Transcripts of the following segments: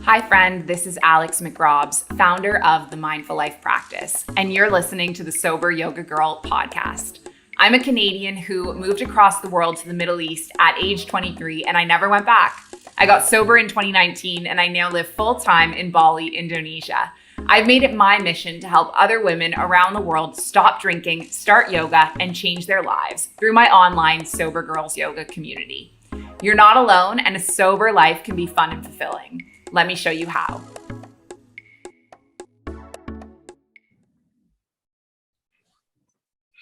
Hi, friend. This is Alex McRobbs, founder of the Mindful Life Practice, and you're listening to the Sober Yoga Girl podcast. I'm a Canadian who moved across the world to the Middle East at age 23, and I never went back. I got sober in 2019, and I now live full-time in Bali, Indonesia. I've made it my mission to help other women around the world stop drinking, start yoga, and change their lives through my online Sober Girls Yoga community. You're not alone, and a sober life can be fun and fulfilling. Let me show you how.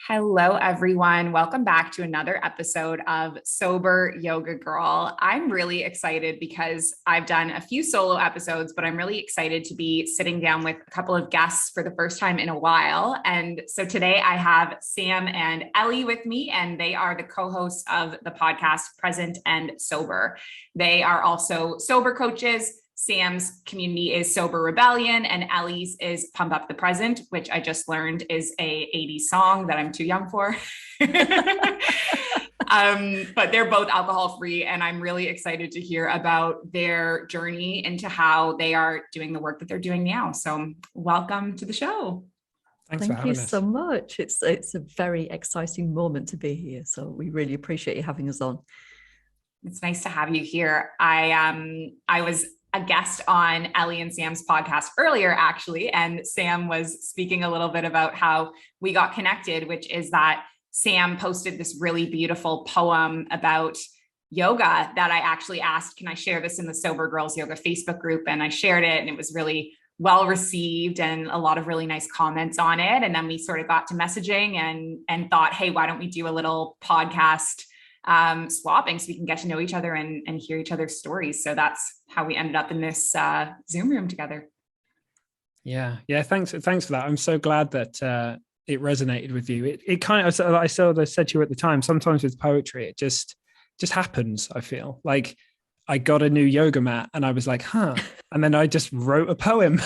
Hello, everyone. Welcome back to another episode of Sober Yoga Girl. I'm really excited because I've done a few solo episodes, but I'm really excited to be sitting down with a couple of guests for the first time in a while. And so today I have Sam and Ellie with me, and they are the co-hosts of the podcast Present and Sober. They are also sober coaches. Sam's community is Sober Rebellion, and Ellie's is Pump Up the Present, which I just learned is a 80s song that I'm too young for. But they're both alcohol free, and I'm really excited to hear about their journey into how they are doing the work that they're doing now. So welcome to the show. Thank you so much. It's a very exciting moment to be here. So we really appreciate you having us on. It's nice to have you here. I was a guest on Ellie and Sam's podcast earlier, actually. And Sam was speaking a little bit about how we got connected, which is that Sam posted this really beautiful poem about yoga that I actually asked, can I share this in the Sober Girls Yoga Facebook group? And I shared it, and it was really well received and a lot of really nice comments on it. And then we sort of got to messaging and thought, hey, why don't we do a little podcast swapping so we can get to know each other and hear each other's stories. So that's how we ended up in this Zoom room together. Yeah. Thanks for that. I'm so glad that it resonated with you. It kind of, I sort of said to you at the time, sometimes with poetry, it just happens. I feel like I got a new yoga mat and I was like, and then I just wrote a poem.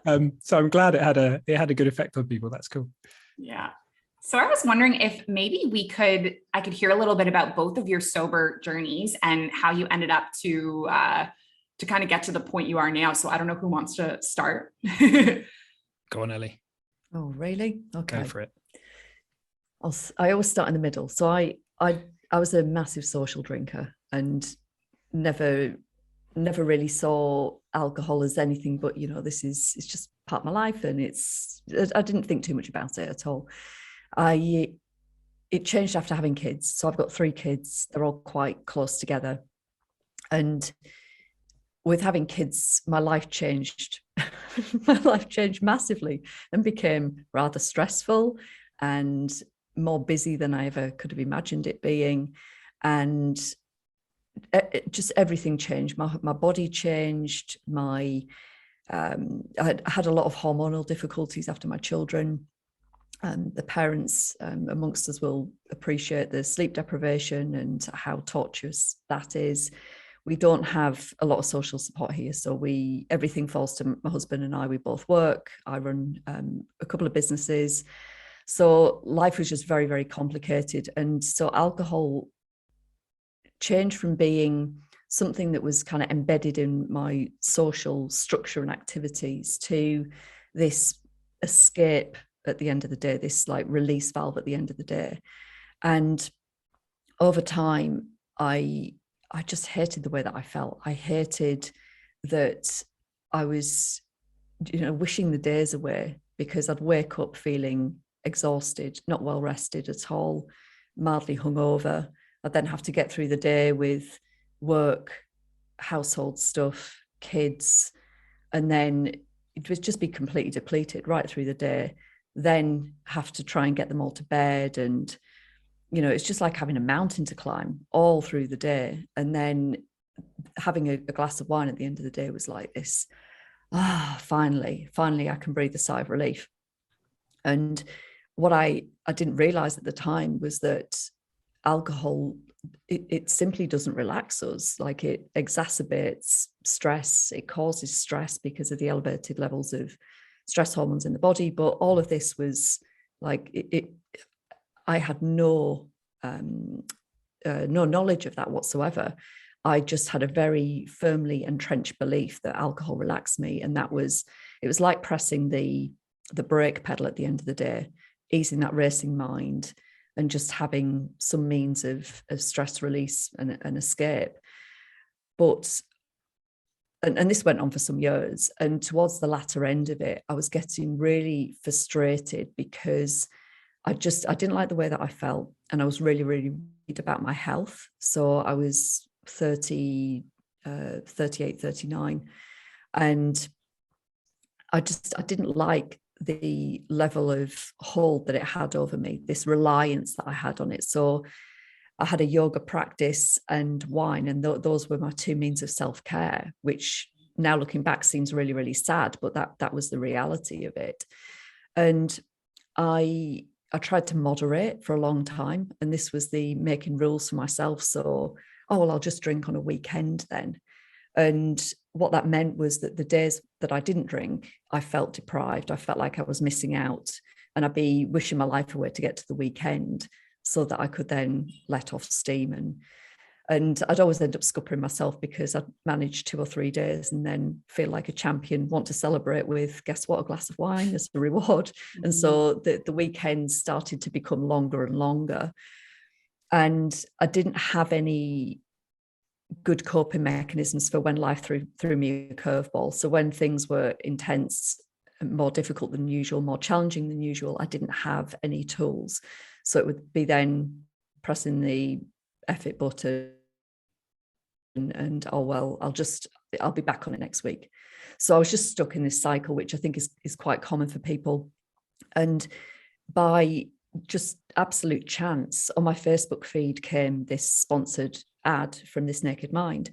So I'm glad it had a good effect on people. That's cool. Yeah. So I was wondering if maybe I could hear a little bit about both of your sober journeys and how you ended up to kind of get to the point you are now. So I don't know who wants to start. Go on, Ellie. Oh, really? Okay. Go for it. I always start in the middle. So I was a massive social drinker and never really saw alcohol as anything but, it's just part of my life, and I didn't think too much about it at all. It changed after having kids. So I've got 3 kids. They're all quite close together. And with having kids, my life changed. My life changed massively and became rather stressful and more busy than I ever could have imagined it being. And just everything changed. My body changed. I had a lot of hormonal difficulties after my children. The parents amongst us will appreciate the sleep deprivation and how torturous that is. We don't have a lot of social support here, so everything falls to my husband and I. We both work. I run a couple of businesses, so life was just very, very complicated. And so alcohol changed from being something that was kind of embedded in my social structure and activities to this escape at the end of the day, this like release valve at the end of the day. And over time, I just hated the way that I felt. I hated that I was, wishing the days away, because I'd wake up feeling exhausted, not well rested at all, mildly hungover. I'd then have to get through the day with work, household stuff, kids, and then it would just be completely depleted right through the day. Then have to try and get them all to bed, and it's just like having a mountain to climb all through the day. And then having a glass of wine at the end of the day was like this, finally I can breathe a sigh of relief. And what I didn't realize at the time was that alcohol, it simply doesn't relax us. Like, it exacerbates stress. It causes stress because of the elevated levels of stress hormones in the body. But all of this was like, I had no knowledge of that whatsoever. I just had a very firmly entrenched belief that alcohol relaxed me. And it was like pressing the brake pedal at the end of the day, easing that racing mind and just having some means of stress release and escape. But and this went on for some years. And towards the latter end of it, I was getting really frustrated because I didn't like the way that I felt. And I was really, really worried about my health. So I was 38, 39. And I didn't like the level of hold that it had over me, this reliance that I had on it. So I had a yoga practice and wine, and those were my two means of self-care, which now looking back seems really, really sad, but that was the reality of it. And I tried to moderate for a long time, and this was the making rules for myself. So, I'll just drink on a weekend then. And what that meant was that the days that I didn't drink, I felt deprived. I felt like I was missing out, and I'd be wishing my life away to get to the weekend so that I could then let off steam. And I'd always end up scuppering myself because I'd manage 2 or 3 days and then feel like a champion, want to celebrate with, guess what, a glass of wine as a reward. Mm-hmm. And so the weekends started to become longer and longer. And I didn't have any good coping mechanisms for when life threw me a curveball. So when things were intense, more difficult than usual, more challenging than usual, I didn't have any tools. So it would be then pressing the F it button and I'll be back on it next week. So I was just stuck in this cycle, which I think is quite common for people. And by just absolute chance, on my Facebook feed came this sponsored ad from This Naked Mind.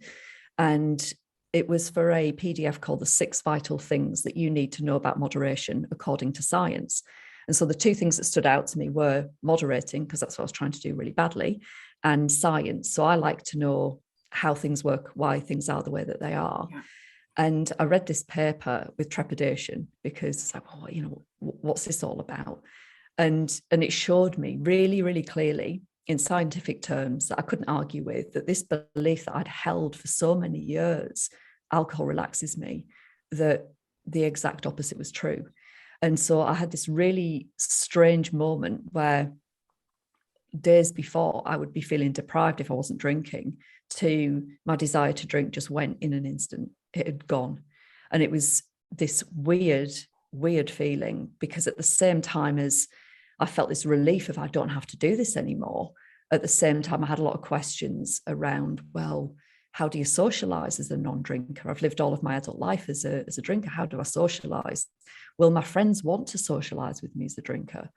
And it was for a PDF called The 6 Vital Things That You Need to Know About Moderation According to Science. And so the 2 things that stood out to me were moderating, because that's what I was trying to do really badly, and science. So I like to know how things work, why things are the way that they are. Yeah. And I read this paper with trepidation because it's like, what's this all about? And it showed me really, really clearly in scientific terms that I couldn't argue with, that this belief that I'd held for so many years, alcohol relaxes me, that the exact opposite was true. And so I had this really strange moment where days before I would be feeling deprived if I wasn't drinking, to my desire to drink just went in an instant. It had gone. And it was this weird feeling, because at the same time as I felt this relief of I don't have to do this anymore, at the same time I had a lot of questions around, well, how do you socialize as a non-drinker? I've lived all of my adult life as a drinker. How do I socialize? Will my friends want to socialize with me as a drinker?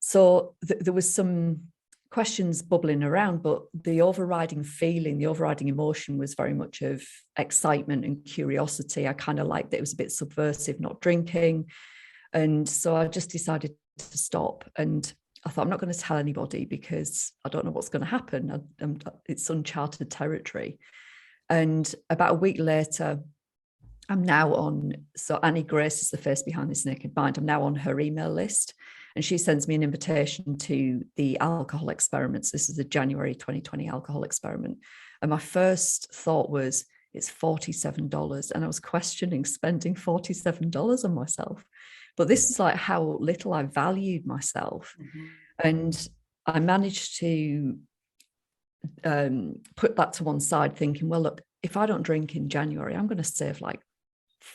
So there was some questions bubbling around, but the overriding feeling, the overriding emotion was very much of excitement and curiosity. I kind of liked that it was a bit subversive, not drinking. And so I just decided to stop. And I thought, I'm not going to tell anybody because I don't know what's going to happen. It's uncharted territory. And about a week later, I'm now on, so Annie Grace is the face behind This Naked Mind. I'm now on her email list, and she sends me an invitation to the alcohol experiments. This is the January 2020 alcohol experiment. And my first thought was, it's $47. And I was questioning spending $47 on myself. But this is like how little I valued myself. Mm-hmm. And I managed to put that to one side, thinking, well, look, if I don't drink in January, I'm going to save like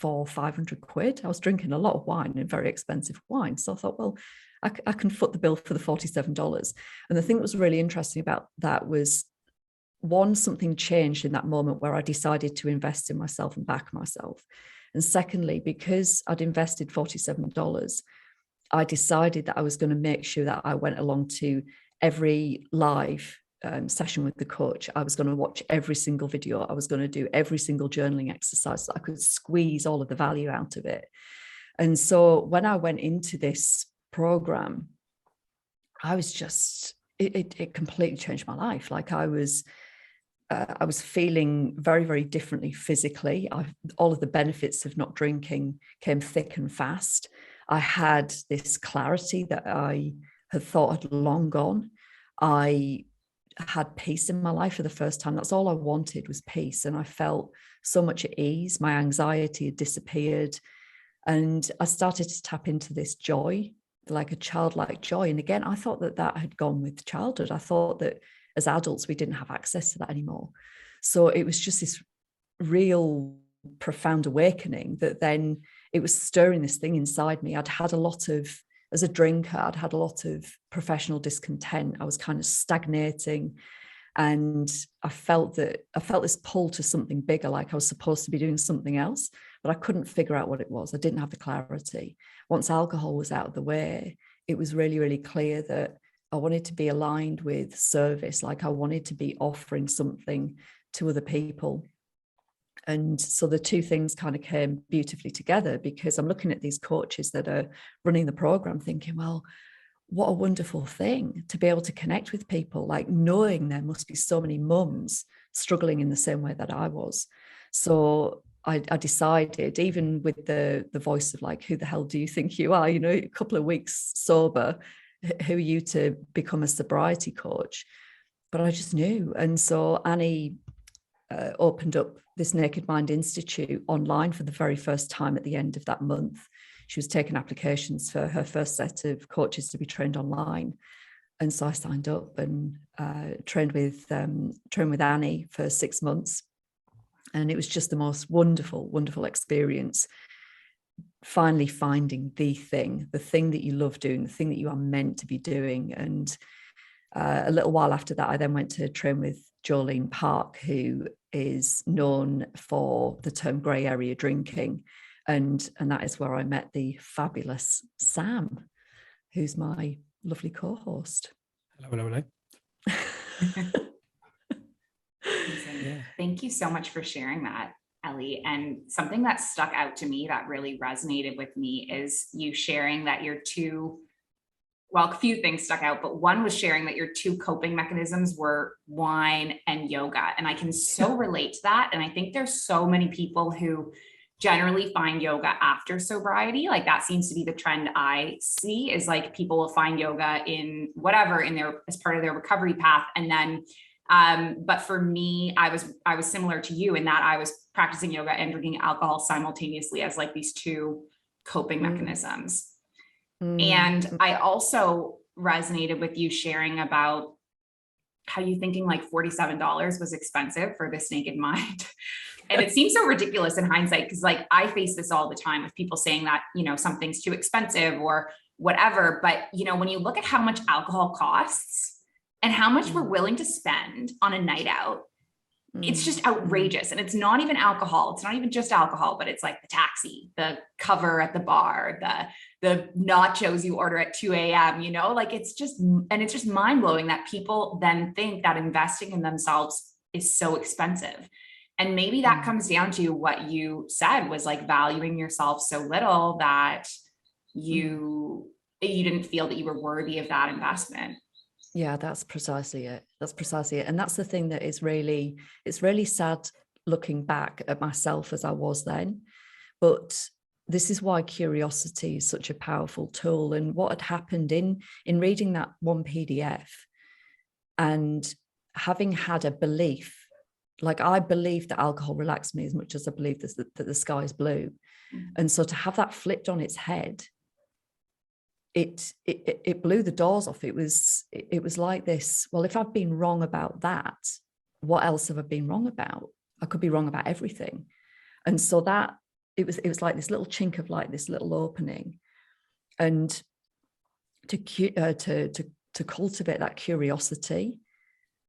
£400-500. I was drinking a lot of wine, and very expensive wine. So I thought, well, I can foot the bill for the $47. And the thing that was really interesting about that was, one, something changed in that moment where I decided to invest in myself and back myself. And secondly, because I'd invested $47, I decided that I was going to make sure that I went along to every live session with the coach. I was going to watch every single video. I was going to do every single journaling exercise so I could squeeze all of the value out of it. And so when I went into this program, I was just, it completely changed my life. Like I was feeling very, very differently physically. All of the benefits of not drinking came thick and fast. I had this clarity that I had thought had long gone. I had peace in my life for the first time. That's all I wanted, was peace. And I felt so much at ease. My anxiety had disappeared. And I started to tap into this joy, like a childlike joy. And again, I thought that had gone with childhood. I thought that as adults, we didn't have access to that anymore. So it was just this real profound awakening that then it was stirring this thing inside me. I'd had a lot of, as a drinker, I'd had a lot of professional discontent. I was kind of stagnating, and I felt this pull to something bigger, like I was supposed to be doing something else, but I couldn't figure out what it was. I didn't have the clarity. Once alcohol was out of the way, it was really, really clear that I wanted to be aligned with service, like I wanted to be offering something to other people. And so the two things kind of came beautifully together, because I'm looking at these coaches that are running the program thinking, well, what a wonderful thing to be able to connect with people, like knowing there must be so many mums struggling in the same way that I was. So I decided, even with the voice of like, who the hell do you think you are? You know, a couple of weeks sober, who are you to become a sobriety coach? But I just knew. And so Annie opened up this Naked Mind Institute online for the very first time at the end of that month. She was taking applications for her first set of coaches to be trained online. And so I signed up and trained with Annie for 6 months. And it was just the most wonderful, wonderful experience. Finally finding the thing that you love doing, the thing that you are meant to be doing. And a little while after that, I then went to train with Jolene Park, who is known for the term grey area drinking. And that is where I met the fabulous Sam, who's my lovely co-host. Hello. Yeah. Thank you so much for sharing that, Ellie. And something that stuck out to me that really resonated with me is you sharing that your two, well, a few things stuck out, but one was sharing that your two coping mechanisms were wine and yoga. And I can so relate to that. And I think there's so many people who generally find yoga after sobriety. Like that seems to be the trend I see, is like people will find yoga in whatever in their, as part of their recovery path. And then, but for me, I was similar to you in that I was practicing yoga and drinking alcohol simultaneously as like these two coping mechanisms. And I also resonated with you sharing about how you thinking like $47 was expensive for this Naked Mind. And it seems so ridiculous in hindsight, because like I face this all the time with people saying that, you know, something's too expensive or whatever. But, you know, when you look at how much alcohol costs and how much we're willing to spend on a night out, it's just outrageous. And it's not even alcohol. It's not even just alcohol, but it's like the taxi, the cover at the bar, the nachos you order at 2 a.m., you know, like it's just mind blowing that people then think that investing in themselves is so expensive. And maybe that comes down to what you said, was like valuing yourself so little that you didn't feel that you were worthy of that investment. Yeah, that's precisely it. And that's the thing that is really, it's really sad looking back at myself as I was then. But this is why curiosity is such a powerful tool. And what had happened in reading that one PDF and having had a belief, like I believed that alcohol relaxed me as much as I believed that the sky is blue. And so to have that flipped on its head, it blew the doors off. It was like this, well, if I've been wrong about that, what else have I been wrong about? I could be wrong about everything. And so that it was like this little chink of light, this little opening. And to cultivate that curiosity,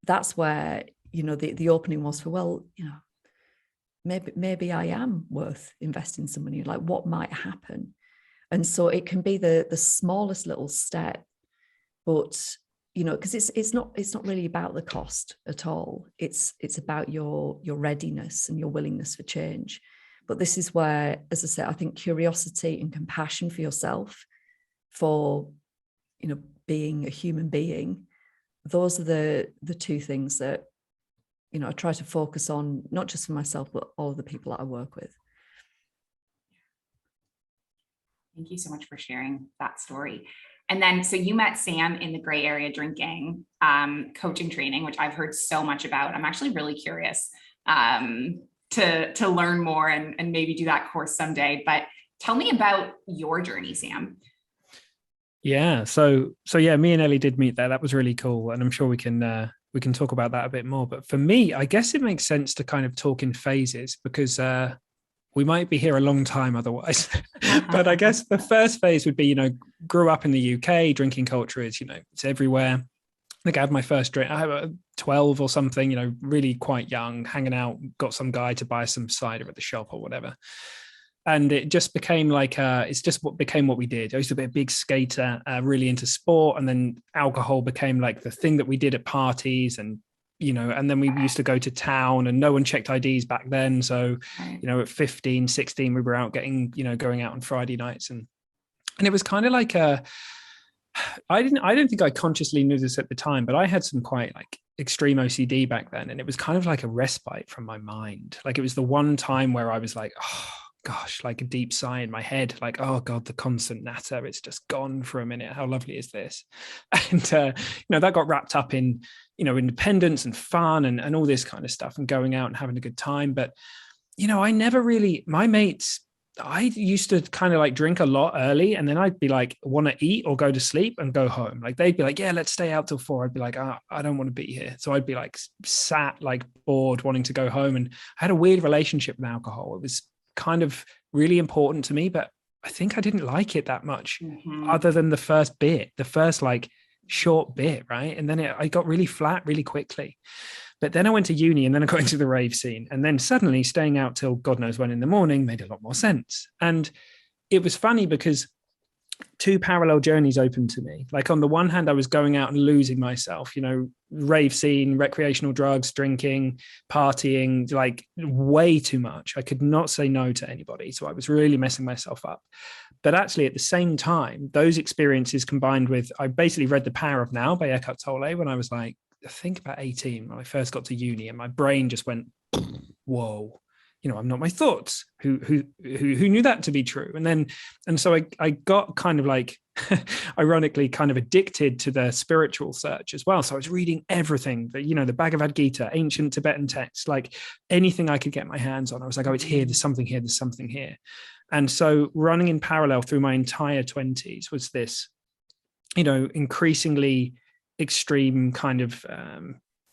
that's where, you know, the opening was for, well, you know, maybe I am worth investing some money. Like, what might happen? And so it can be the smallest little step, but, you know, because it's not really about the cost at all. It's about your readiness and your willingness for change. But this is where, as I said, I think curiosity and compassion for yourself, for, you know, being a human being, those are the two things that, you know, I try to focus on, not just for myself, but all of the people that I work with. Thank you so much for sharing that story. And then, so you met Sam in the gray area drinking coaching training, which I've heard so much about. I'm actually really curious to learn more and maybe do that course someday. But tell me about your journey, Sam. Yeah. So yeah, me and Ellie did meet there. That was really cool. And I'm sure we can talk about that a bit more. But for me, I guess it makes sense to kind of talk in phases because we might be here a long time otherwise. But I guess the first phase would be, grew up in the UK, drinking culture is, it's everywhere. I think I had my first drink, I was 12 or something, really quite young, hanging out, got some guy to buy some cider at the shop or whatever. And it just became it's just what became what we did. I used to be a big skater, really into sport. And then alcohol became like the thing that we did at parties and then we used to go to town and no one checked IDs back then. So, at 15, 16, we were out going out on Friday nights. And it was kind of like I don't think I consciously knew this at the time, but I had some quite like extreme OCD back then. And it was kind of like a respite from my mind. Like it was the one time where I was like, oh gosh, like a deep sigh in my head, like, oh God, the constant natter, it's just gone for a minute. How lovely is this? And, that got wrapped up in, independence and fun and all this kind of stuff and going out and having a good time. But, I never really, my mates, I used to kind of like drink a lot early and then I'd be like, want to eat or go to sleep and go home. Like they'd be like, yeah, let's stay out till 4. I'd be like, I don't want to be here. So I'd be like sat like bored wanting to go home. And I had a weird relationship with alcohol. It was kind of really important to me, but I think I didn't like it that much other than the first like short bit, right? And then I got really flat really quickly. But then I went to uni and then I got into the rave scene. And then suddenly staying out till God knows when in the morning made a lot more sense. And it was funny because 2 parallel journeys opened to me. Like on the one hand, I was going out and losing myself, rave scene, recreational drugs, drinking, partying, like way too much. I could not say no to anybody. So I was really messing myself up. But actually at the same time, those experiences combined with, I basically read The Power of Now by Eckhart Tolle when I was like, I think about 18 when I first got to uni, and my brain just went, whoa, I'm not my thoughts. Who knew that to be true? And so I got kind of like, ironically, kind of addicted to the spiritual search as well. So I was reading everything, the Bhagavad Gita, ancient Tibetan texts, like anything I could get my hands on. I was like, oh, it's here. There's something here. There's something here. And so running in parallel through my entire 20s was this, increasingly extreme kind of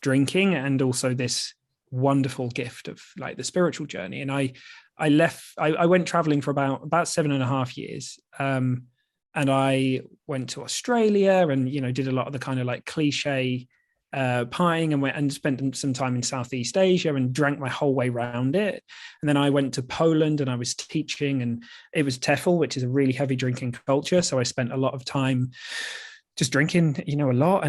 drinking and also this wonderful gift of like the spiritual journey. And I went traveling for about 7.5 years. And I went to Australia and, did a lot of the kind of like cliche partying and went and spent some time in Southeast Asia and drank my whole way around it. And then I went to Poland and I was teaching, and it was TEFL, which is a really heavy drinking culture. So I spent a lot of time just drinking, a lot.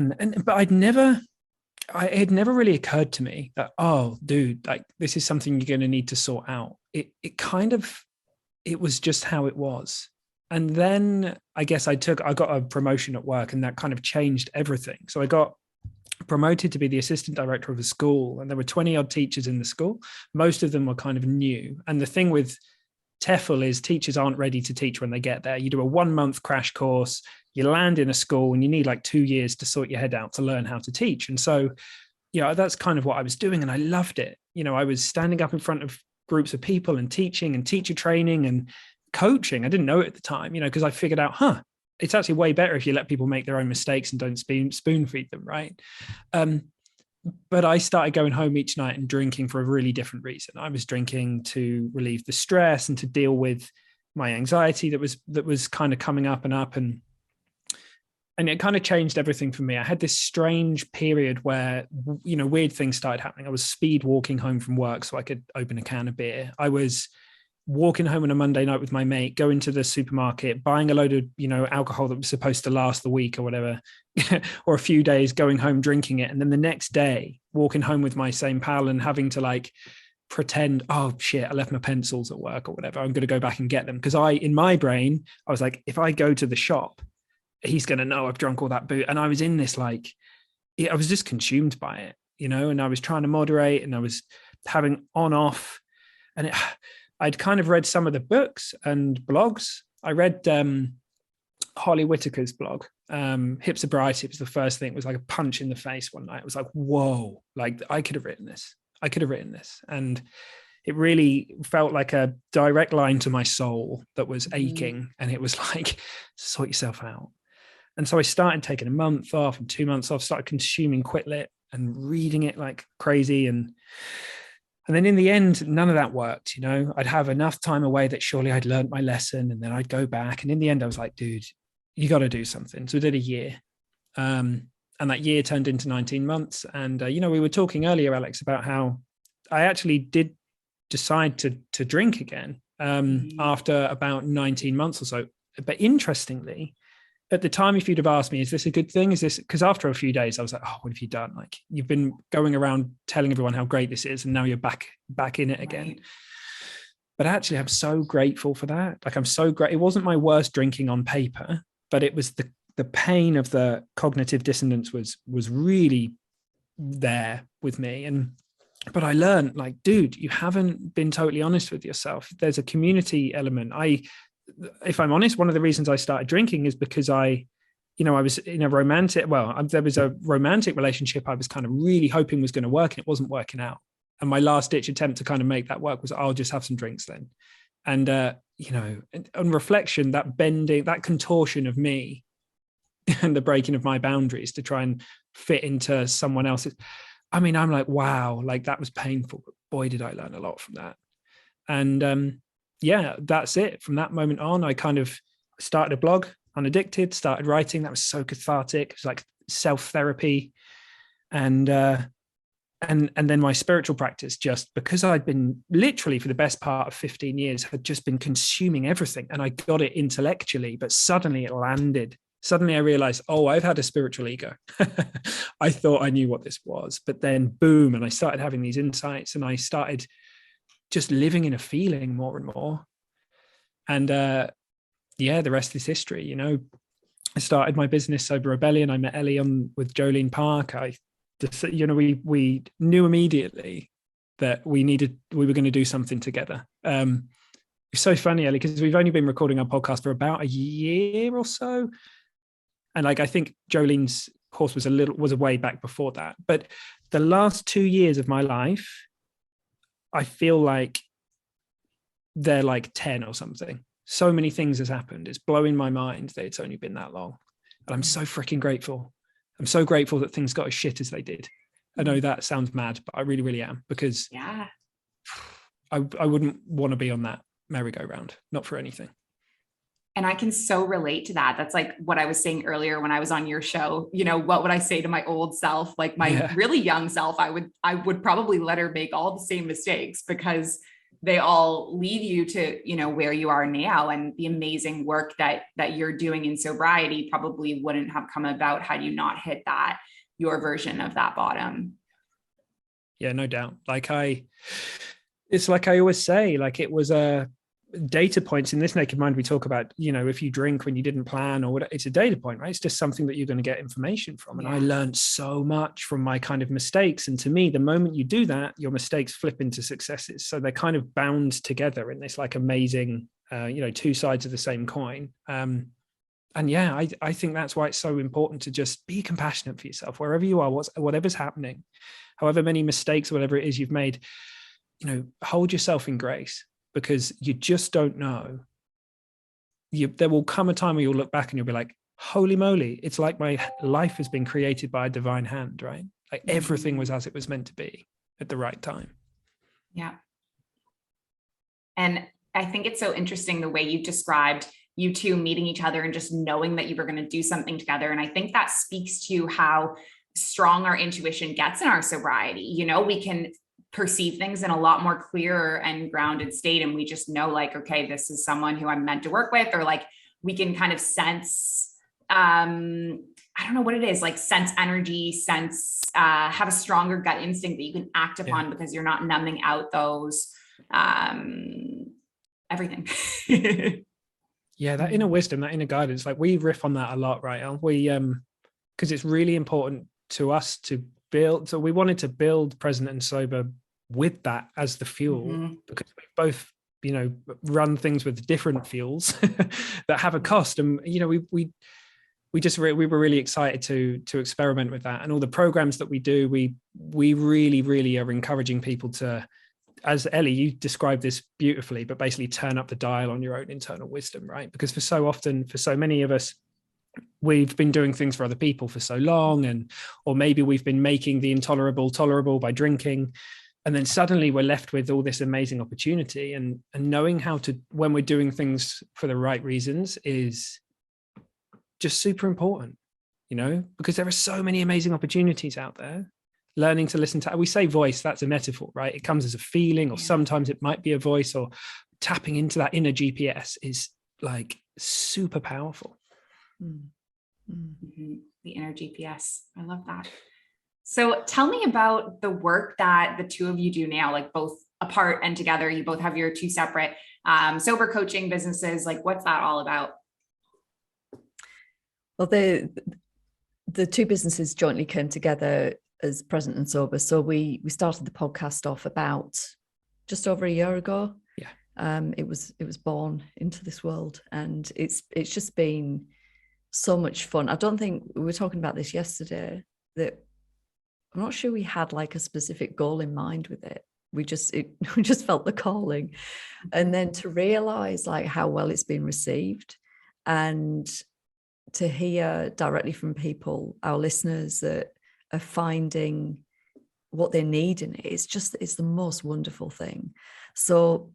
But it had never really occurred to me that, oh, dude, like this is something you're going to need to sort out. It was just how it was. And then I guess I got a promotion at work, and that kind of changed everything. So I got promoted to be the assistant director of a school, and there were 20 odd teachers in the school. Most of them were kind of new. And the thing with TEFL is teachers aren't ready to teach when they get there. You do a 1-month crash course, you land in a school, and you need like 2 years to sort your head out to learn how to teach. And so, that's kind of what I was doing. And I loved it. I was standing up in front of groups of people and teaching and teacher training and coaching. I didn't know it at the time, because I figured out, it's actually way better if you let people make their own mistakes and don't spoon feed them, right? But I started going home each night and drinking for a really different reason. I was drinking to relieve the stress and to deal with my anxiety that was kind of coming up, and it kind of changed everything for me. I had this strange period where, weird things started happening. I was speed walking home from work so I could open a can of beer. I was walking home on a Monday night with my mate, going to the supermarket, buying a load of, alcohol that was supposed to last the week or whatever, or a few days, going home, drinking it. And then the next day, walking home with my same pal and having to like pretend, oh shit, I left my pencils at work or whatever. I'm going to go back and get them. Because in my brain, I was like, if I go to the shop, he's going to know I've drunk all that booze. And I was in this, like, I was just consumed by it, and I was trying to moderate, and I was having on off, and I'd kind of read some of the books and blogs. I read Holly Whitaker's blog, Hip Sobriety. It was the first thing. It was like a punch in the face one night. It was like, whoa, like I could have written this. And it really felt like a direct line to my soul that was aching. And it was like, sort yourself out. And so I started taking a month off and 2 months off, started consuming Quit Lit and reading it like crazy. And then in the end, none of that worked. You know, I'd have enough time away that surely I'd learned my lesson, and then I'd go back. And in the end, I was like, dude, you got to do something. So I did a year. And that year turned into 19 months. And, you know, we were talking earlier, Alex, about how I actually did decide to drink again after about 19 months or so. But interestingly, at the time, if you'd have asked me, is this a good thing? Is this, because after a few days, I was like, oh, what have you done? Like, you've been going around telling everyone how great this is, and now you're back in it again. Right. But actually, I'm so grateful for that. Like, I'm so great. It wasn't my worst drinking on paper, but it was the pain of the cognitive dissonance was really there with me. But I learned, like, dude, you haven't been totally honest with yourself. There's a community element. If I'm honest, one of the reasons I started drinking is because I was in a there was a romantic relationship I was kind of really hoping was going to work, and it wasn't working out. And my last ditch attempt to kind of make that work was, I'll just have some drinks then. And, on reflection, that bending, that contortion of me and the breaking of my boundaries to try and fit into someone else's, I mean, I'm like, wow, like that was painful, but boy, did I learn a lot from that. And, yeah, that's it. From that moment on, I kind of started a blog, Unaddicted, started writing. That was so cathartic. It was like self-therapy. And then my spiritual practice, just because I'd been literally for the best part of 15 years, had just been consuming everything. And I got it intellectually, but suddenly it landed. Suddenly I realized, oh, I've had a spiritual ego. I thought I knew what this was, but then boom. And I started having these insights, and I started just living in a feeling more and more. And the rest is history. You know, I started my business, Sober Rebellion. I met Ellie with Jolene Park. We knew immediately that we were going to do something together. It's so funny, Ellie, because we've only been recording our podcast for about a year or so. And like, I think Jolene's course was a way back before that. But the last 2 years of my life, I feel like they're like 10 or something. So many things has happened. It's blowing my mind that it's only been that long. And I'm so freaking grateful. I'm so grateful that things got as shit as they did. I know that sounds mad, but I really, really am, because I wouldn't want to be on that merry-go-round, not for anything. And I can so relate to that. That's like what I was saying earlier when I was on your show. You know, what would I say to my old self? Like my really young self, I would probably let her make all the same mistakes, because they all lead you to, you know, where you are now. And the amazing work that you're doing in sobriety probably wouldn't have come about had you not hit your version of that bottom. Yeah, no doubt. It's like I always say, like, it was a data points in this Naked Mind. We talk about, you know, if you drink when you didn't plan or whatever, it's a data point, right? It's just something that you're going to get information from. And I learned so much from my kind of mistakes. And to me, the moment you do that, your mistakes flip into successes. So they're kind of bound together in this like amazing, two sides of the same coin. And yeah, I think that's why it's so important to just be compassionate for yourself, wherever you are, whatever's happening, however many mistakes, whatever it is you've made, you know, hold yourself in grace, because you just don't know. There will come a time where you'll look back and you'll be like, holy moly, it's like my life has been created by a divine hand, right? Like everything was as it was meant to be at the right time. Yeah. And I think it's so interesting the way you described you two meeting each other and just knowing that you were going to do something together. And I think that speaks to how strong our intuition gets in our sobriety. You know, we can perceive things in a lot more clearer and grounded state. And we just know, like, okay, this is someone who I'm meant to work with, or like we can kind of sense, I don't know what it is, like sense energy, have a stronger gut instinct that you can act upon because you're not numbing out those, everything. Yeah, that inner wisdom, that inner guidance, like we riff on that a lot, right? We, because it's really important to us to build. So we wanted to build Present and Sober with that as the fuel, because we've both run things with different fuels that have a cost. And we were really excited to experiment with that, and all the programs that we do, we really are encouraging people to, as Ellie, you described this beautifully, but basically turn up the dial on your own internal wisdom, right? Because for so many of us, we've been doing things for other people for so long, or maybe we've been making the intolerable tolerable by drinking. And then suddenly we're left with all this amazing opportunity, and knowing how to, when we're doing things for the right reasons, is just super important, because there are so many amazing opportunities out there. Learning to listen to, we say voice, that's a metaphor, right? It comes as a feeling, or sometimes it might be a voice, or tapping into that inner GPS is like super powerful. Mm-hmm. The inner GPS. I love that. So tell me about the work that the two of you do now, like both apart and together. You both have your two separate sober coaching businesses. Like, what's that all about? Well, the two businesses jointly came together as Present and Sober. So we started the podcast off about just over a year ago. Yeah. It was born into this world, and it's just been so much fun. I don't think, we were talking about this yesterday, that I'm not sure we had like a specific goal in mind with it. We just felt the calling, and then to realize like how well it's been received, and to hear directly from people, our listeners, that are finding what they need in it. It's the most wonderful thing. So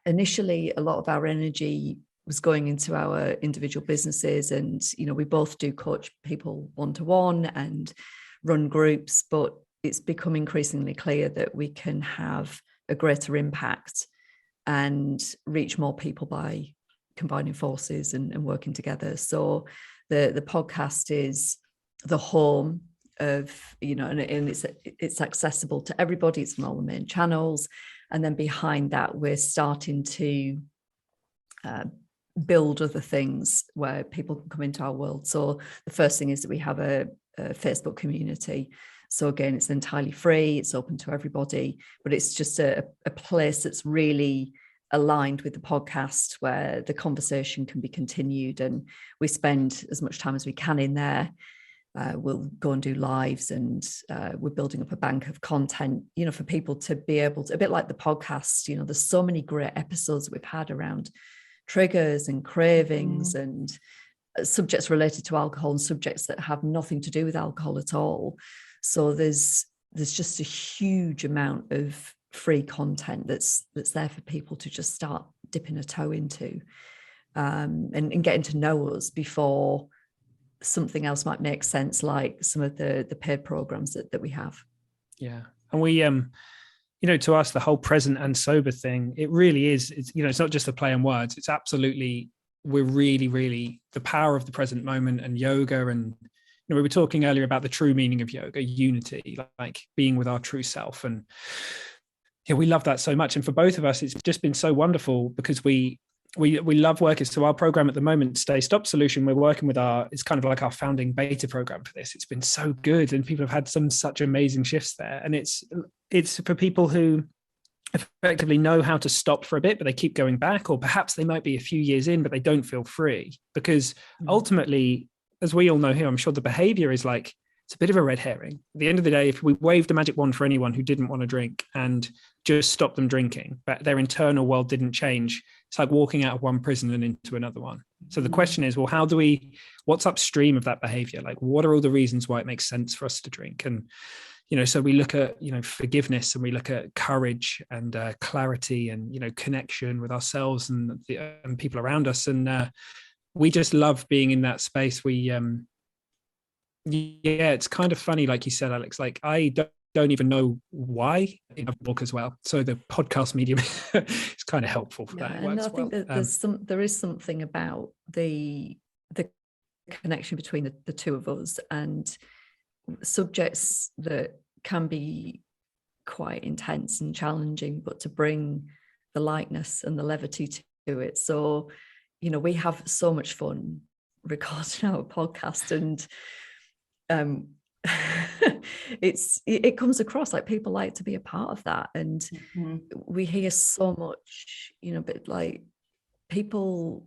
initially, a lot of our energy was going into our individual businesses, and we both do coach people one-to-one and run groups, but it's become increasingly clear that we can have a greater impact and reach more people by combining forces and working together. So the podcast is the home of, and it's accessible to everybody. It's on all the main channels. And then behind that, we're starting to build other things where people can come into our world. So the first thing is that we have a Facebook community. So again, it's entirely free, it's open to everybody, but it's just a place that's really aligned with the podcast, where the conversation can be continued, and we spend as much time as we can in there. We'll go and do lives, and we're building up a bank of content, for people to be able to, a bit like the podcast, there's so many great episodes that we've had around triggers and cravings and subjects related to alcohol, and subjects that have nothing to do with alcohol at all. So there's just a huge amount of free content that's there for people to just start dipping a toe into, and getting to know us before something else might make sense, like some of the paid programs that we have. Yeah. And we to us, the whole present and sober thing, it really is, it's not just a play on words. It's absolutely, we're really the power of the present moment, and yoga. And we were talking earlier about the true meaning of yoga, unity, like being with our true self. And we love that so much. And for both of us, it's just been so wonderful, because we love working. So our program at the moment, Stay Stop Solution, we're working with it's kind of like our founding beta program for this. It's been so good, and people have had such amazing shifts there. And it's for people who effectively know how to stop for a bit, but they keep going back, or perhaps they might be a few years in, but they don't feel free, because ultimately, as we all know here, I'm sure the behavior is like, it's a bit of a red herring. At the end of the day, if we waved a magic wand for anyone who didn't want to drink and just stopped them drinking, but their internal world didn't change, it's like walking out of one prison and into another one. So the question is, well, what's upstream of that behavior? Like, what are all the reasons why it makes sense for us to drink? And, so we look at, forgiveness, and we look at courage and clarity, and, connection with ourselves and people around us. And we just love being in that space. It's kind of funny, like you said, Alex, like I don't even know why in a book as well. So the podcast medium is kind of helpful for that. And I think that there is something about the connection between the two of us, and subjects that can be quite intense and challenging, but to bring the lightness and the levity to it. So, we have so much fun recording our podcast, and it comes across like people like to be a part of that. And we hear so much, but like people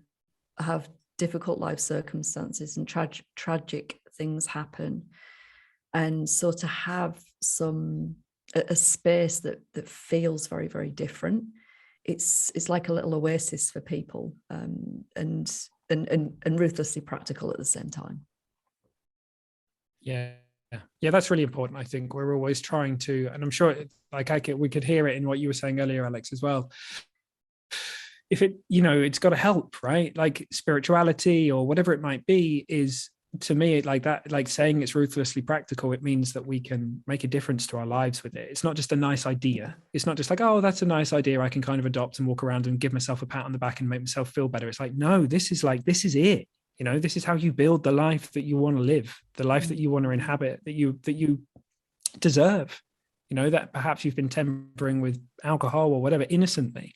have difficult life circumstances and tragic things happen. And so to have a space that feels very, very different, it's like a little oasis for people, and ruthlessly practical at the same time. Yeah, that's really important. I think we're always trying to, and I'm sure we could hear it in what you were saying earlier, Alex, as well. If it's got to help, right? Like spirituality or whatever it might be is, to me, like that, like saying it's ruthlessly practical, it means that we can make a difference to our lives with it. It's not just a nice idea. It's not just like, oh, that's a nice idea I can kind of adopt and walk around and give myself a pat on the back and make myself feel better. It's like, no, this is it. This is how you build the life that you want to live, the life that you want to inhabit, that you deserve, that perhaps you've been tempering with alcohol or whatever innocently.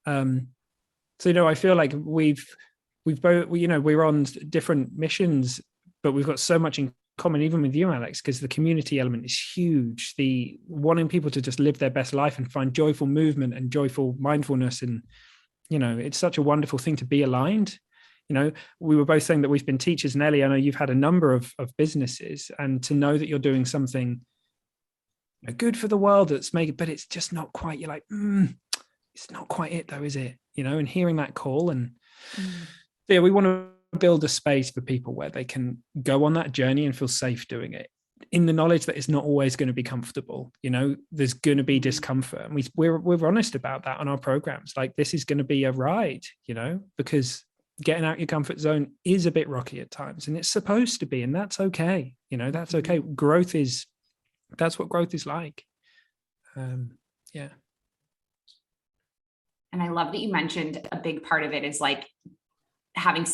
So, I feel like we've both, we're on different missions, but we've got so much in common, even with you, Alex, because the community element is huge. The wanting people to just live their best life and find joyful movement and joyful mindfulness. And, it's such a wonderful thing to be aligned. We were both saying that we've been teachers, and Ellie, I know you've had a number of businesses, and to know that you're doing something good for the world that's making, but it's just not quite, you're like, it's not quite it though, is it? And hearing that call, and yeah, we want to build a space for people where they can go on that journey and feel safe doing it, in the knowledge that it's not always going to be comfortable. There's going to be discomfort, and we're honest about that on our programs. Like, this is going to be a ride, because getting out your comfort zone is a bit rocky at times, and it's supposed to be, and that's okay. That's okay. That's what growth is like. Yeah. And I love that you mentioned a big part of it is like having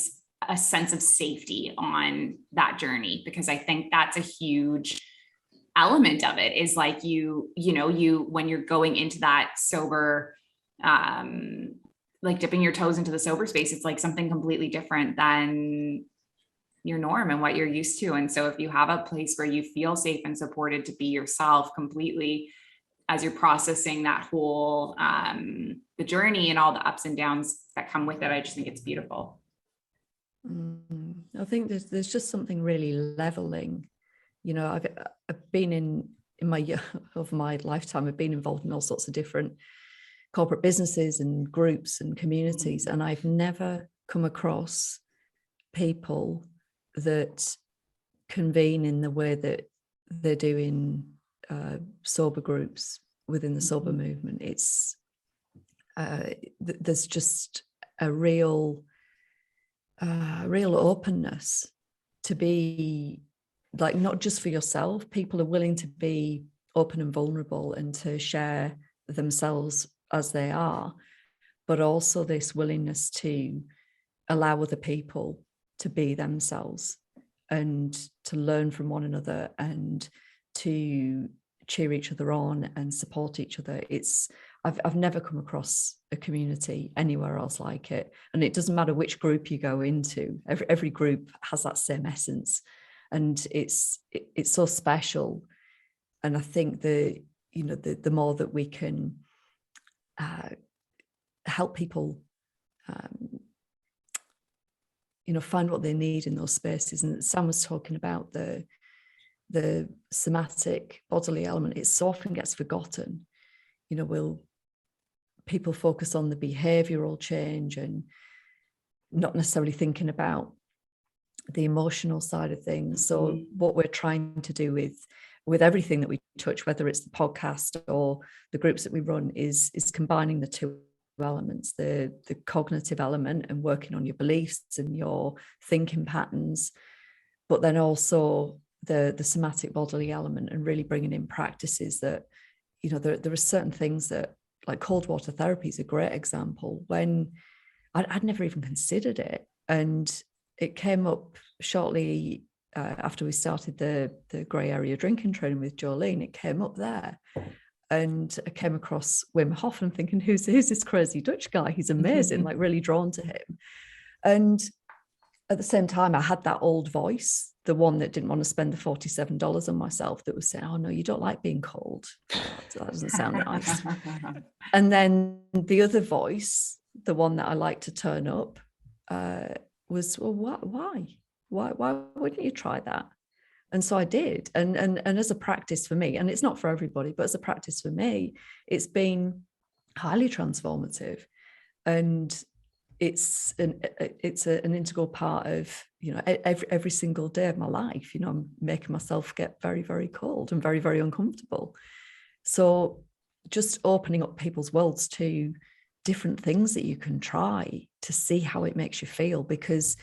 a sense of safety on that journey, because I think that's a huge element of it, is like you when you're going into that sober, like dipping your toes into the sober space, it's like something completely different than your norm and what you're used to. And so if you have a place where you feel safe and supported to be yourself completely as you're processing that whole, the journey and all the ups and downs that come with it, I just think it's beautiful. I think there's just something really leveling. I've been in my lifetime, I've been involved in all sorts of different corporate businesses and groups and communities, and I've never come across people that convene in the way that they're doing sober groups within the sober movement. It's there's just a real openness to be like, not just for yourself, people are willing to be open and vulnerable and to share themselves as they are, but also this willingness to allow other people to be themselves and to learn from one another and to cheer each other on and support each other. I've never come across a community anywhere else like it. And it doesn't matter which group you go into, every group has that same essence. And it's so special. And I think the more that we can help people find what they need in those spaces. And Sam was talking about the somatic bodily element. It so often gets forgotten. People focus on the behavioral change and not necessarily thinking about the emotional side of things. So what we're trying to do with everything that we touch, whether it's the podcast or the groups that we run, is combining the two elements, the cognitive element and working on your beliefs and your thinking patterns, but then also the somatic bodily element, and really bringing in practices that, there are certain things that, like cold water therapy is a great example. When I'd never even considered it, and it came up shortly after we started the grey area drinking training with Jolene. It came up there, and I came across Wim Hof and thinking, who's this crazy Dutch guy? He's amazing, like really drawn to him. And at the same time, I had that old voice, the one that didn't want to spend the $47 on myself, that was saying, oh no, you don't like being cold. That doesn't sound nice. And then the other voice, the one that I like to turn up, was, well, why? Why wouldn't you try that? And so I did. And as a practice for me, and it's not for everybody, but as a practice for me, it's been highly transformative. And it's an integral part of, you know, every single day of my life. You know, I'm making myself get very, very cold and very, very uncomfortable. So just opening up people's worlds to different things that you can try to see how it makes you feel, because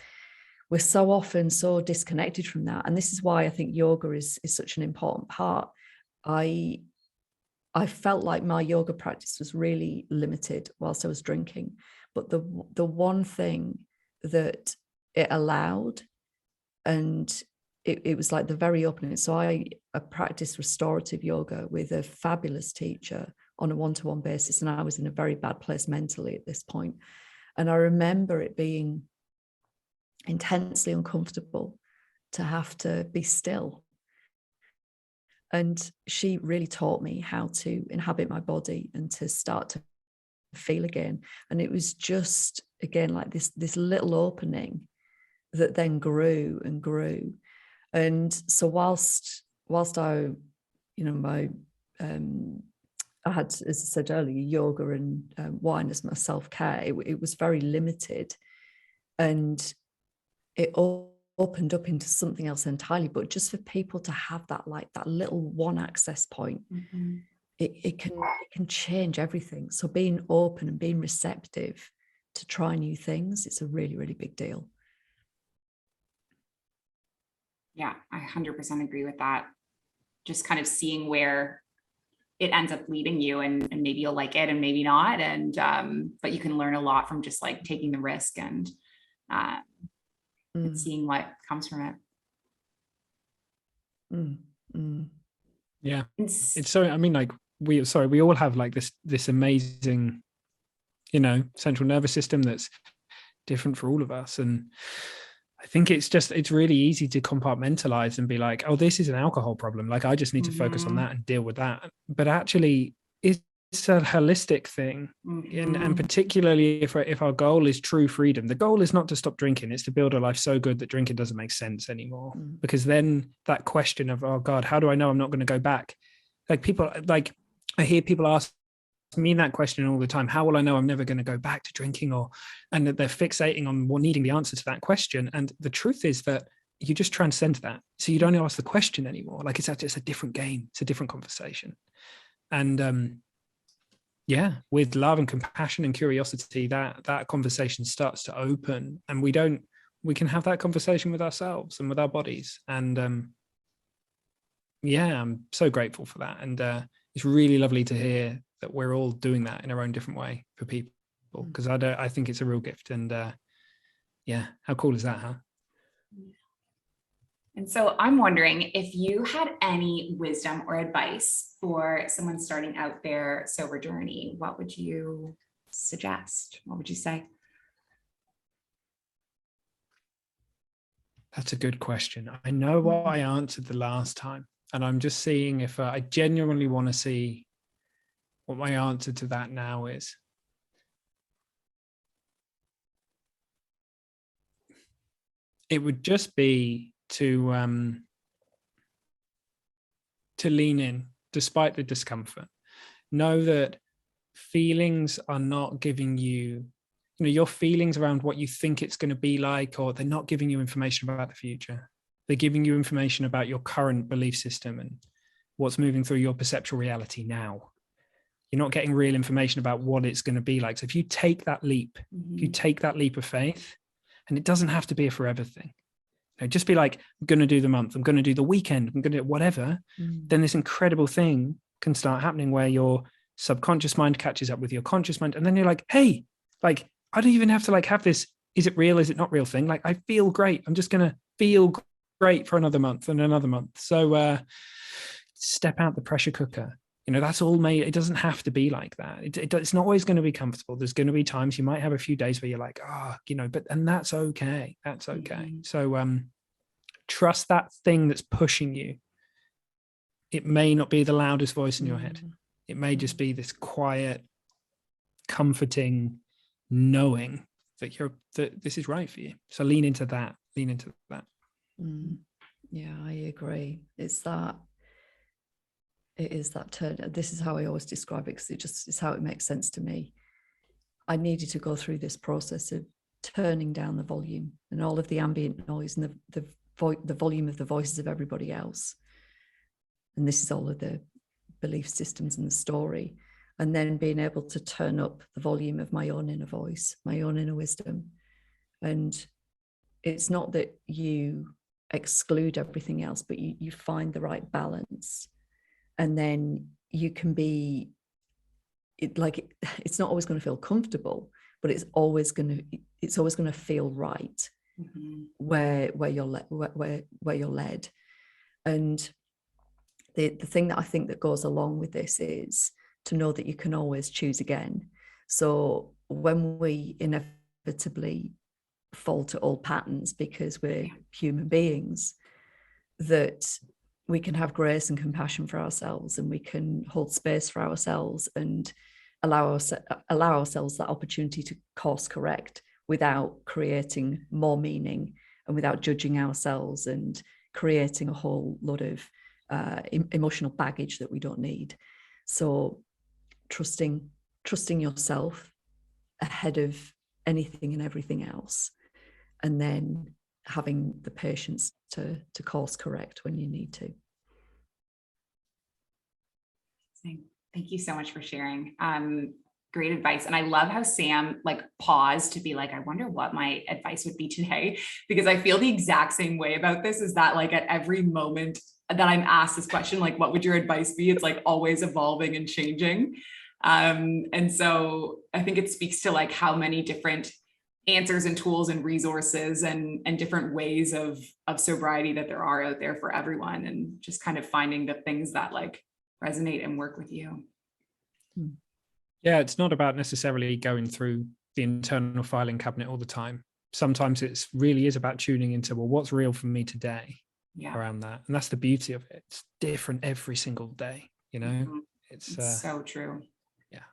we're so often so disconnected from that. And this is why I think yoga is such an important part. I felt like my yoga practice was really limited whilst I was drinking. But the one thing that it allowed, and it was like the very opening. So I practiced restorative yoga with a fabulous teacher on a one-to-one basis. And I was in a very bad place mentally at this point. And I remember it being intensely uncomfortable to have to be still. And she really taught me how to inhabit my body and to start to feel again. And it was just, again, like this little opening that then grew and grew. And so whilst I, you know, I had, as I said earlier, yoga and wine as my self-care, it was very limited. And it opened up into something else entirely. But just for people to have that, like that little one access point, mm-hmm. it can change everything. So being open and being receptive to try new things, it's a really, really big deal. Yeah, I 100% agree with that. Just kind of seeing where it ends up leading you, and maybe you'll like it and maybe not. And but you can learn a lot from just like taking the risk and seeing what comes from it. Yeah, it's so, I mean, like we all have like this amazing, you know, central nervous system that's different for all of us. And I think it's really easy to compartmentalize and be like, oh, this is an alcohol problem, like I just need to focus on that and deal with that. But actually it's a holistic thing. And particularly if our goal is true freedom, the goal is not to stop drinking, it's to build a life so good that drinking doesn't make sense anymore. Because then that question of, oh God, how do I know I'm not going to go back? Like people, like I hear people ask me that question all the time. How will I know I'm never going to go back to drinking? And that they're fixating on needing the answer to that question. And the truth is that you just transcend that. So you don't ask the question anymore. Like it's a different game. It's a different conversation. And yeah, with love and compassion and curiosity, that conversation starts to open, and we can have that conversation with ourselves and with our bodies. And yeah, I'm so grateful for that. And it's really lovely to hear that we're all doing that in our own different way for people, because I think it's a real gift. And yeah, how cool is that, huh? And so I'm wondering if you had any wisdom or advice for someone starting out their sober journey, what would you suggest? What would you say? That's a good question. I know what I answered the last time, and I'm just seeing if I genuinely want to see what my answer to that now is. It would just be to lean in despite the discomfort. Know that feelings are not giving you, your feelings around what you think it's going to be like, or they're not giving you information about the future. They're giving you information about your current belief system and what's moving through your perceptual reality now. You're not getting real information about what it's going to be like. So if you take that leap, if you take that leap of faith, and it doesn't have to be a forever thing, just be like, I'm going to do the month, I'm going to do the weekend, I'm going to do whatever, then this incredible thing can start happening where your subconscious mind catches up with your conscious mind. And then you're like, hey, like, I don't even have to like have this, is it real, is it not real thing? Like, I feel great. I'm just going to feel great for another month and another month. So step out the pressure cooker That's all made. It doesn't have to be like that. It's not always going to be comfortable. There's going to be times you might have a few days where you're like, and that's okay. That's okay. So trust that thing that's pushing you. It may not be the loudest voice in your head. It may just be this quiet, comforting knowing that this is right for you. So lean into that. Yeah, I agree. It is that turn. This is how I always describe it, because it's how it makes sense to me. I needed to go through this process of turning down the volume and all of the ambient noise and the volume of the voices of everybody else. And this is all of the belief systems and the story. And then being able to turn up the volume of my own inner voice, my own inner wisdom. And it's not that you exclude everything else, but you find the right balance. And then you can be, it's not always going to feel comfortable, but it's always going to feel right where you're led. And the thing that I think that goes along with this is to know that you can always choose again. So when we inevitably fall to old patterns because we're human beings, that we can have grace and compassion for ourselves, and we can hold space for ourselves and allow ourselves that opportunity to course correct without creating more meaning and without judging ourselves and creating a whole lot of emotional baggage that we don't need. So trusting yourself ahead of anything and everything else, and then having the patience to course correct when you need to. Thank you so much for sharing. Great advice. And I love how Sam paused to be like, I wonder what my advice would be today, because I feel the exact same way about this, is that at every moment that I'm asked this question, what would your advice be? It's always evolving and changing. And so I think it speaks to how many different answers and tools and resources and different ways of sobriety that there are out there for everyone, and just kind of finding the things that resonate and work with you. Yeah, it's not about necessarily going through the internal filing cabinet all the time. Sometimes it really is about tuning into, well, what's real for me today around that. And that's the beauty of it. It's different every single day, It's so true. Yeah.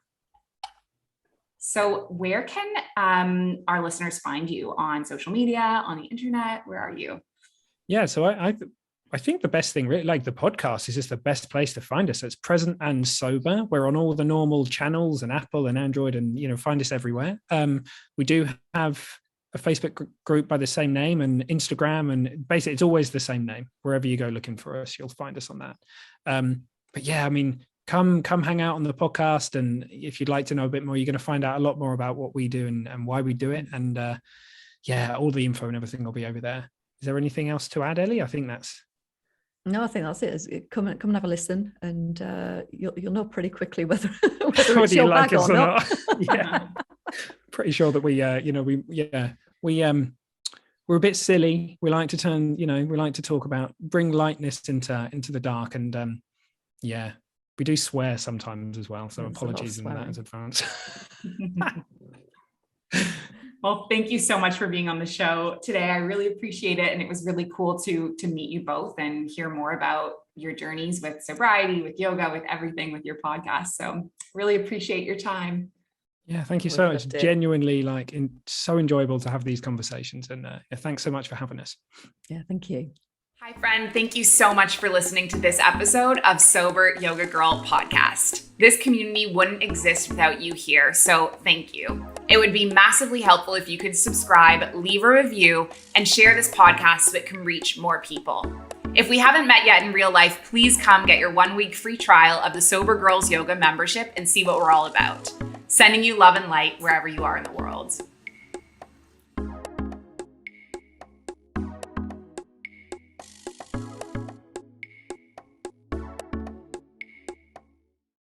So where can our listeners find you? On social media, on the internet? Where are you? Yeah, so I think the best thing, really, the podcast is just the best place to find us. So it's Present and Sober. We're on all the normal channels and Apple and Android, and find us everywhere. We do have a Facebook group by the same name, and Instagram, and basically it's always the same name. Wherever you go looking for us, you'll find us on that. But yeah, come hang out on the podcast, and if you'd like to know a bit more, you're going to find out a lot more about what we do and why we do it. And all the info and everything will be over there. Is there anything else to add, Ellie? I think that's it. Come and have a listen, and you'll know pretty quickly whether it's your bag or not. Yeah, pretty sure that we're a bit silly. We like to turn, we like to bring lightness into the dark, and we do swear sometimes as well. So apologies in that in advance. Well, thank you so much for being on the show today. I really appreciate it. And it was really cool to meet you both and hear more about your journeys with sobriety, with yoga, with everything, with your podcast. So really appreciate your time. Yeah, thank you so much. Genuinely, so enjoyable to have these conversations. And thanks so much for having us. Yeah, thank you. Hi, friend. Thank you so much for listening to this episode of Sober Yoga Girl podcast. This community wouldn't exist without you here, so thank you. It would be massively helpful if you could subscribe, leave a review, and share this podcast so it can reach more people. If we haven't met yet in real life, please come get your 1-week free trial of the Sober Girls Yoga membership and see what we're all about. Sending you love and light wherever you are in the world.